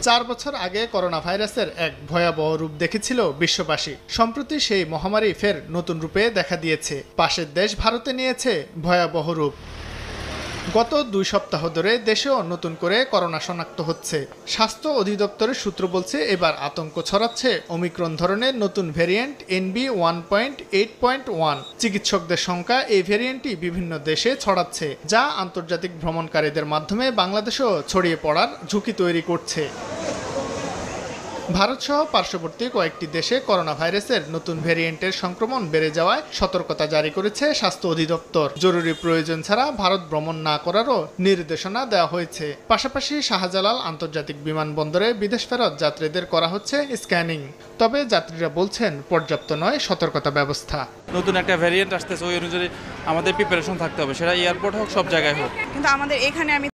4 বছর আগে করোনা ভাইরাসের এক ভয়াবহ রূপ দেখেছিল বিশ্ববাসী। সম্প্রতি সেই মহামারী ফের নতুন রূপে দেখা দিয়েছে। পাশের দেশ ভারতে নিয়েছে ভয়াবহ রূপ। গত 2 সপ্তাহ ধরে দেশেও নতুন করে করোনা শনাক্ত হচ্ছে। স্বাস্থ্য অধিদপ্তরের সূত্র বলছে, এবার আতঙ্ক ছড়াচ্ছে ওমিক্রন ধরনের নতুন ভ্যারিয়েন্ট NB.1.8.1। চিকিৎসকদের সংখ্যা এই ভ্যারিয়েন্টটি বিভিন্ন দেশে ছড়াচ্ছে, যা আন্তর্জাতিক ভ্রমণকারীদের মাধ্যমে বাংলাদেশেও ছড়িয়ে পড়ার ঝুঁকি তৈরি করছে। ভারতসহ পার্শ্ববর্তী কয়েকটি দেশে করোনা ভাইরাসের নতুন ভ্যারিয়েন্টের সংক্রমণ বেড়ে যাওয়ায় সতর্কতা জারি করেছে স্বাস্থ্য অধিদপ্তর। জরুরি প্রয়োজন ছাড়া ভারত ভ্রমণ না করারও নির্দেশনা দেওয়া হয়েছে। পাশাপাশি শাহজালাল আন্তর্জাতিক বিমানবন্দরে বিদেশ ফেরত যাত্রীদের করা হচ্ছে স্ক্যানিং। তবে যাত্রীরা বলছেন, পর্যাপ্ত নয় সতর্কতা ব্যবস্থা। নতুন একটা ভ্যারিয়েন্ট আসতেছে, ওই অনুযায়ী আমাদের প্রিপারেশন থাকতে হবে, সেটা এয়ারপোর্ট হোক সব জায়গায় হোক। কিন্তু আমাদের এখানে আমি